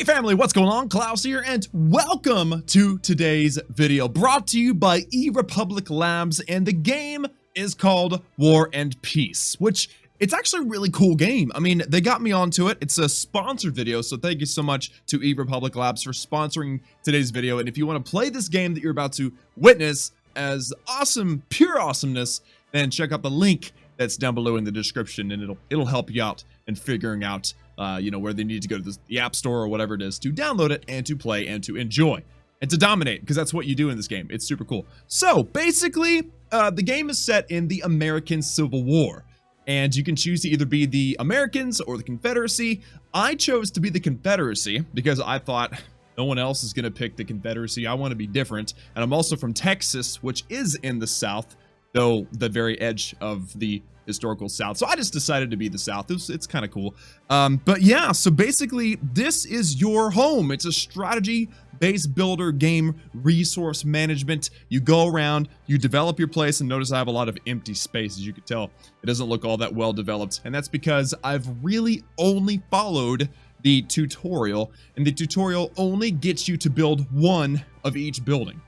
Hey family, what's going on? Klaus here, and welcome to today's video, brought to you by eRepublic Labs, and the game is called War and Peace, which it's actually a really cool game. I mean, they got me onto it. It's a sponsored video, so thank you so much to eRepublic Labs for sponsoring today's video. And if you want to play this game that you're about to witness as awesome, pure awesomeness, then check out the link that's down below in the description, and it'll help you out in figuring out where they need to go to the app store or whatever it is to download it and to play and to enjoy and to dominate, because that's what you do in this game. It's super cool. So basically, the game is set in the American Civil War, and you can choose to either be the Americans or the Confederacy. I chose to be the Confederacy because I thought no one else is going to pick the Confederacy. I want to be different, and I'm also from Texas, which is in the South, though the very edge of the historical South. So I just decided to be the South. It's kind of cool. But yeah, so basically this is your home. It's a strategy based builder game, resource management. You go around, you develop your place, and notice I have a lot of empty space. As you can tell, it doesn't look all that well developed, and that's because I've really only followed the tutorial, and the tutorial only gets you to build one of each building.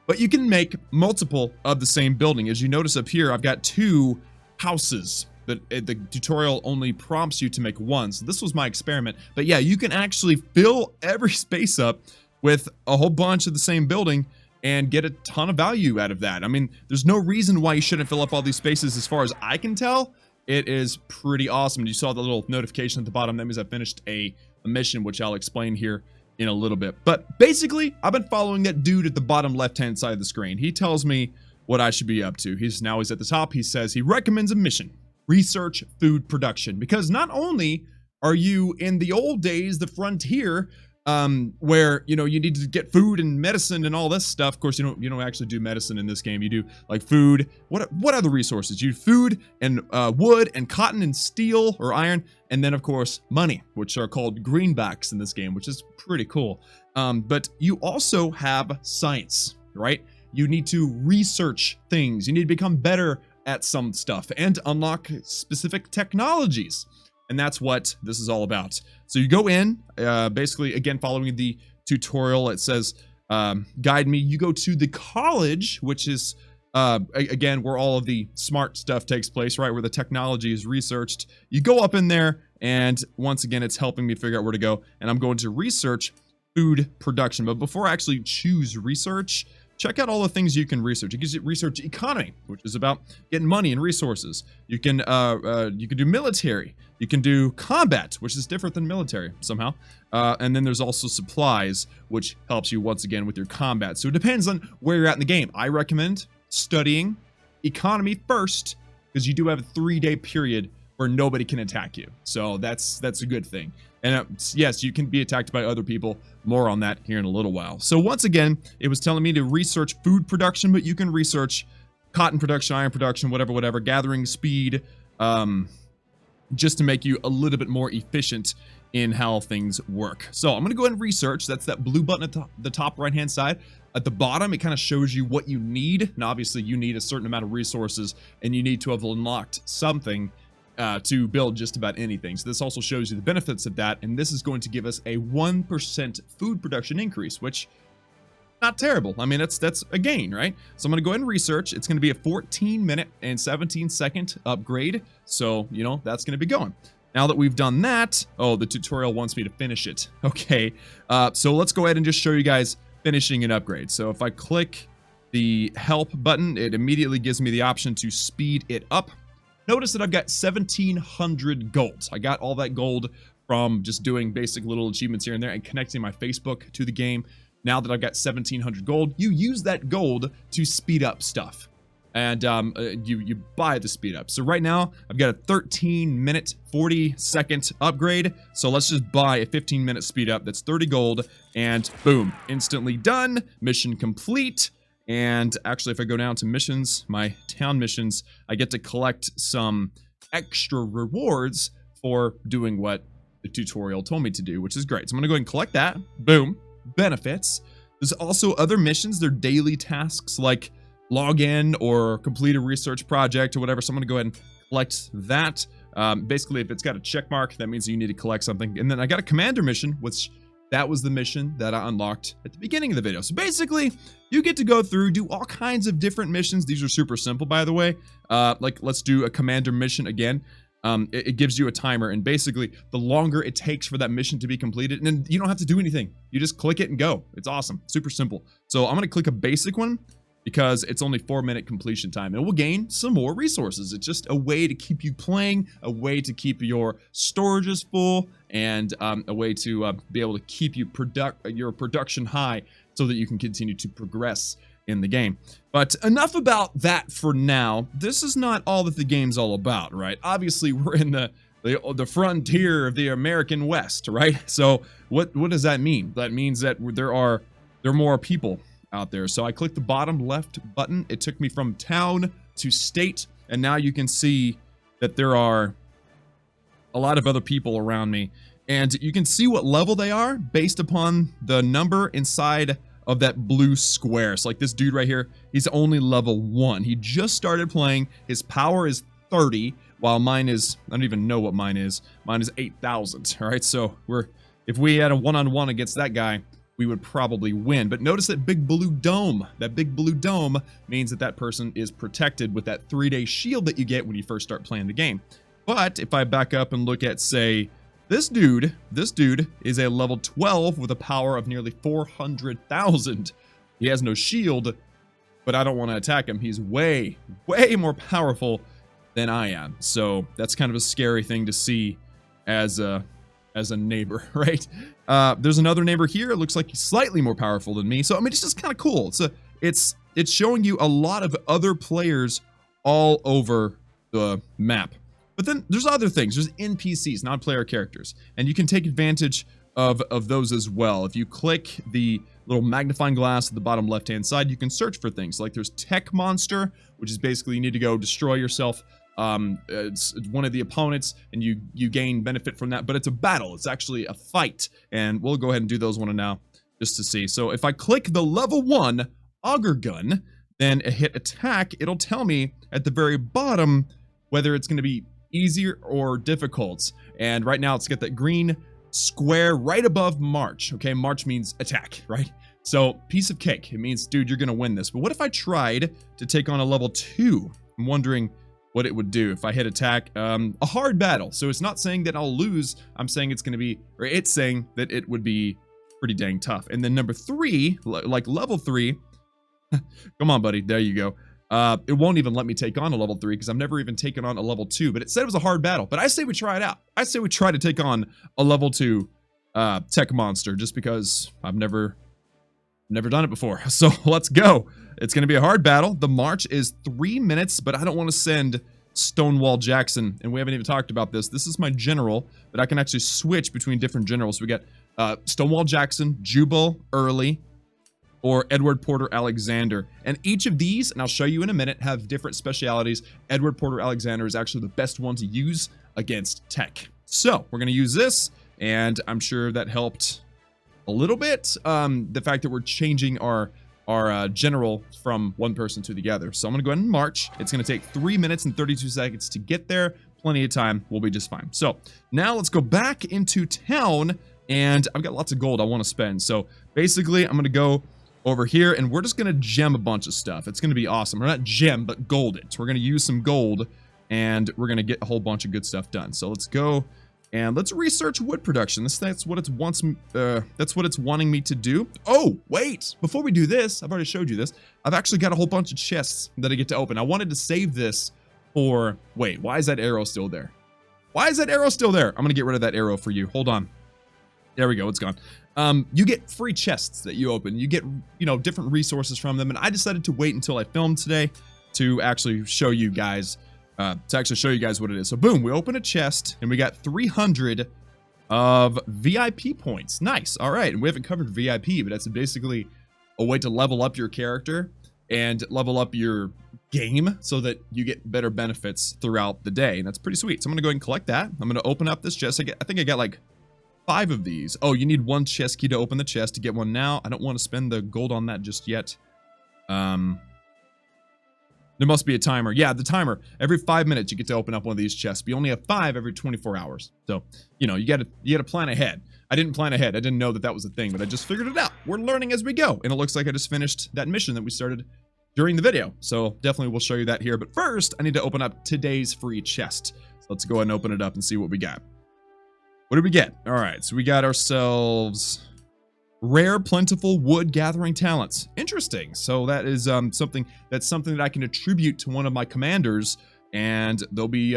But you can make multiple of the same building. As you notice up here, I've got two houses, but the tutorial only prompts you to make one. So this was my experiment. But yeah, you can actually fill every space up with a whole bunch of the same building and get a ton of value out of that. I mean, there's no reason why you shouldn't fill up all these spaces as far as I can tell. It is pretty awesome. You saw the little notification at the bottom. That means I finished a mission, which I'll explain here in a little bit. But basically, I've been following that dude at the bottom left-hand side of the screen. He tells me what I should be up to. He's at the top. He says he recommends a mission: research food production, because not only are you in the old days, the frontier, where you need to get food and medicine and all this stuff. Of course, you don't actually do medicine in this game. You do like food. What other resources? You do food and wood and cotton and steel or iron, and then of course money, which are called greenbacks in this game, which is pretty cool. But you also have science, right? You need to research things. You need to become better at some stuff and unlock specific technologies. And that's what this is all about. So you go in, basically, again, following the tutorial, it says, guide me. You go to the college, which is, again, where all of the smart stuff takes place, right? Where the technology is researched. You go up in there, and once again, it's helping me figure out where to go. And I'm going to research food production. But before I actually choose research, check out all the things you can research. You can research economy, which is about getting money and resources. You can do military. You can do combat, which is different than military somehow. And then there's also supplies, which helps you once again with your combat. So it depends on where you're at in the game. I recommend studying economy first, because you do have a 3-day period where nobody can attack you. So that's a good thing. And yes, you can be attacked by other people. More on that here in a little while. So once again, it was telling me to research food production, but you can research cotton production, iron production, whatever, gathering speed, just to make you a little bit more efficient in how things work. So I'm going to go ahead and research. That's that blue button at the top right-hand side. At the bottom, it kind of shows you what you need. And obviously, you need a certain amount of resources, and you need to have unlocked something to build just about anything. So this also shows you the benefits of that, and this is going to give us a 1% food production increase, which not terrible. I mean, that's a gain, right? So I'm going to go ahead and research. It's going to be a 14-minute and 17-second upgrade, so that's going to be going. Now that we've done that, oh, the tutorial wants me to finish it. Okay, so let's go ahead and just show you guys finishing an upgrade. So if I click the help button, it immediately gives me the option to speed it up. Notice that I've got 1,700 gold. I got all that gold from just doing basic little achievements here and there and connecting my Facebook to the game. Now that I've got 1,700 gold, you use that gold to speed up stuff. And you buy the speed up. So right now, I've got a 13-minute, 40-second upgrade. So let's just buy a 15-minute speed up. That's 30 gold. And boom, instantly done. Mission complete. And actually, if I go down to missions, my town missions, I get to collect some extra rewards for doing what the tutorial told me to do, which is great. So I'm going to go ahead and collect that. Boom. Benefits. There's also other missions. They're daily tasks like log in or complete a research project or whatever. So I'm going to go ahead and collect that. Basically, if it's got a check mark, that means you need to collect something. And then I got a commander mission, which that was the mission that I unlocked at the beginning of the video. So basically, you get to go through, do all kinds of different missions. These are super simple, by the way. Like, let's do a commander mission again. It gives you a timer, and basically, the longer it takes for that mission to be completed, and then you don't have to do anything. You just click it and go. It's awesome. Super simple. So I'm going to click a basic one because it's only 4-minute completion time, and we'll gain some more resources. It's just a way to keep you playing, a way to keep your storages full, and a way to be able to keep your production high so that you can continue to progress in the game. But enough about that for now. This is not all that the game's all about, right? Obviously, we're in the frontier of the American West, right? So what does that mean? That means that there are more people out there. So I clicked the bottom left button. It took me from town to state, and now you can see that there are a lot of other people around me, and you can see what level they are based upon the number inside of that blue square. So like this dude right here, he's only level 1. He just started playing. His power is 30, while mine is, I don't even know what mine is. Mine is 8,000. All right, so if we had a one-on-one against that guy, we would probably win. But notice that big blue dome. That big blue dome means that that person is protected with that 3-day shield that you get when you first start playing the game. But if I back up and look at, say, this dude is a level 12 with a power of nearly 400,000. He has no shield, but I don't want to attack him. He's way, way more powerful than I am. So that's kind of a scary thing to see as a neighbor, right? There's another neighbor here. It looks like he's slightly more powerful than me. So I mean, it's just kind of cool. It's showing you a lot of other players all over the map. But then there's other things. There's NPCs, non-player characters, and you can take advantage of those as well. If you click the little magnifying glass at the bottom left-hand side, you can search for things. Like there's Tech Monster, which is basically you need to go destroy yourself. It's one of the opponents, and you gain benefit from that. But it's a battle. It's actually a fight, and we'll go ahead and do those one now just to see. So if I click the level 1 auger gun, then hit attack, it'll tell me at the very bottom whether it's going to be easier or difficult. And right now, let's get that green square right above March. Okay, March means attack, right? So piece of cake. It means, dude, you're gonna win this. But what if I tried to take on a level 2? I'm wondering what it would do if I hit attack. A hard battle. So it's not saying that I'll lose. I'm saying it's gonna be, or it's saying that it would be pretty dang tough. And then number 3, like level 3. Come on, buddy. There you go. It won't even let me take on a level 3 because I've never even taken on a level 2, but it said it was a hard battle. But I say we try it out. I say we try to take on a level 2 tech monster just because I've never done it before. So let's go. It's going to be a hard battle. The march is 3 minutes, but I don't want to send Stonewall Jackson, and we haven't even talked about this. This is my general, but I can actually switch between different generals. We got Stonewall Jackson, Jubal Early, or Edward Porter Alexander. And each of these, and I'll show you in a minute, have different specialities. Edward Porter Alexander is actually the best one to use against tech. So we're going to use this, and I'm sure that helped a little bit. The fact that we're changing our general from one person to the other. So I'm going to go ahead and march. It's going to take 3 minutes and 32 seconds to get there. Plenty of time. We'll be just fine. So now let's go back into town, and I've got lots of gold I want to spend. So basically, I'm going to go over here, and we're just going to gem a bunch of stuff. It's going to be awesome. We're not gem, but gold it. We're going to use some gold, and we're going to get a whole bunch of good stuff done. So let's go, and let's research wood production. That's what it's wanting me to do. Oh, wait. Before we do this, I've already showed you this. I've actually got a whole bunch of chests that I get to open. I wanted to save this for... Wait, why is that arrow still there? Why is that arrow still there? I'm going to get rid of that arrow for you. Hold on. There we go. It's gone. You get free chests that you open. You get, different resources from them. And I decided to wait until I filmed today to actually show you guys, what it is. So boom, we open a chest and we got 300 of VIP points. Nice. All right. And we haven't covered VIP, but that's basically a way to level up your character and level up your game so that you get better benefits throughout the day. And that's pretty sweet. So I'm going to go ahead and collect that. I'm going to open up this chest. I think I got like 5 of these. Oh, you need 1 chest key to open the chest. To get one now, I don't want to spend the gold on that just yet. There must be a timer. Yeah, the timer. Every 5 minutes you get to open up one of these chests. But you only have 5 every 24 hours. So, you know, you gotta plan ahead. I didn't plan ahead. I didn't know that that was a thing, but I just figured it out. We're learning as we go. And it looks like I just finished that mission that we started during the video. So definitely we'll show you that here. But first, I need to open up today's free chest. So let's go ahead and open it up and see what we got. What did we get? All right, so we got ourselves rare, plentiful wood gathering talents. Interesting. So that is something that I can attribute to one of my commanders, and they'll be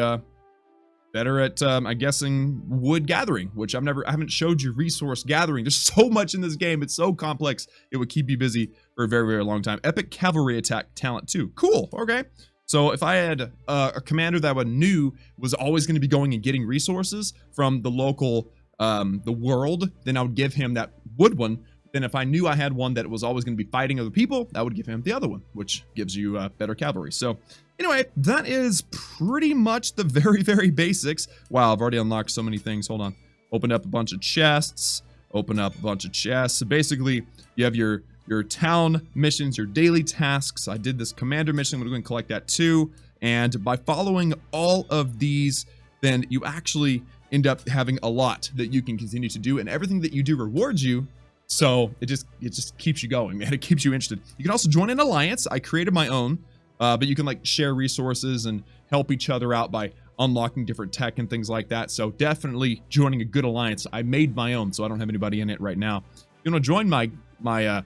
better at I'm guessing wood gathering, which I haven't showed you resource gathering. There's so much in this game. It's so complex. It would keep you busy for a very, very long time. Epic cavalry attack talent too. Cool. Okay. So if I had a commander that I knew was always going to be going and getting resources from the local the world, then I would give him that wood one. Then if I knew I had one that was always going to be fighting other people, I would give him the other one, which gives you better cavalry. So anyway, that is pretty much the very, very basics. Wow, I've already unlocked so many things. Hold on. Open up a bunch of chests. Open up a bunch of chests. So basically, you have your town missions, your daily tasks. I did this commander mission. I'm going to go and collect that too. And by following all of these, then you actually end up having a lot that you can continue to do, and everything that you do rewards you. So it just keeps you going, man. It keeps you interested. You can also join an alliance. I created my own, but you can like share resources and help each other out by unlocking different tech and things like that. So definitely joining a good alliance. I made my own, so I don't have anybody in it right now. If you want to join my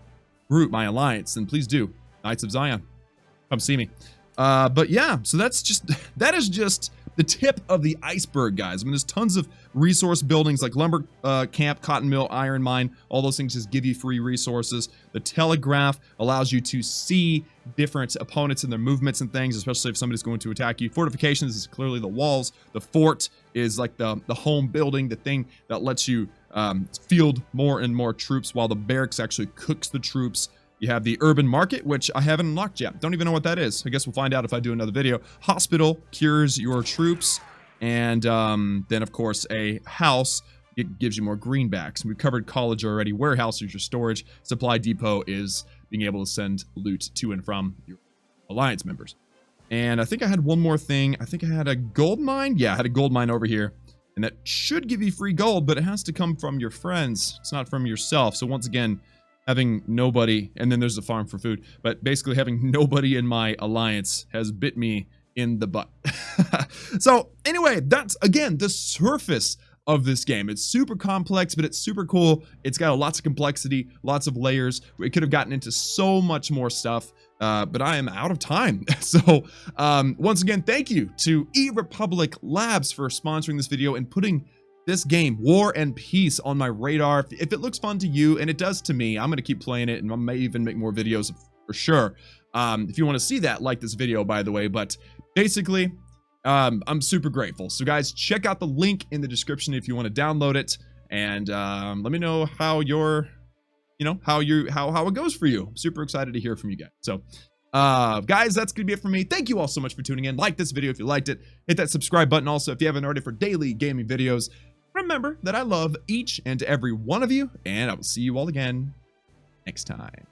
group, my alliance, then please do. Knights of Zion, come see me. But yeah, so that is just the tip of the iceberg, guys. I mean, there's tons of resource buildings like lumber camp, cotton mill, iron mine. All those things just give you free resources. The telegraph allows you to see different opponents and their movements and things, especially if somebody's going to attack you. Fortifications is clearly the walls. The fort is like the home building, the thing that lets you field more and more troops, while the barracks actually cooks the troops. You have the urban market, which I haven't unlocked yet. Don't even know what that is. I guess we'll find out if I do another video. Hospital cures your troops. And then, of course, a house, it gives you more greenbacks. We've covered college already. Warehouse is your storage. Supply depot is being able to send loot to and from your alliance members. And I think I had one more thing. I think I had a gold mine. Yeah, I had a gold mine over here. And that should give you free gold, but it has to come from your friends. It's not from yourself. So once again, having nobody, and then there's a farm for food, but basically having nobody in my alliance has bit me in the butt. So anyway, that's again the surface of this game. It's super complex, but it's super cool. It's got lots of complexity, lots of layers. We could have gotten into so much more stuff, but I am out of time. So once again, thank you to eRepublik Labs for sponsoring this video and putting this game, War and Peace, on my radar. If it looks fun to you, and it does to me, I'm going to keep playing it, and I may even make more videos for sure. If you want to see that, like this video, by the way. But basically, I'm super grateful. So guys, check out the link in the description if you want to download it, and let me know how how it goes for you. I'm super excited to hear from you guys. So guys, that's gonna be it for me. Thank you all so much for tuning in. Like this video if you liked it. Hit that subscribe button also if you haven't already for daily gaming videos. Remember that I love each and every one of you, and I will see you all again next time.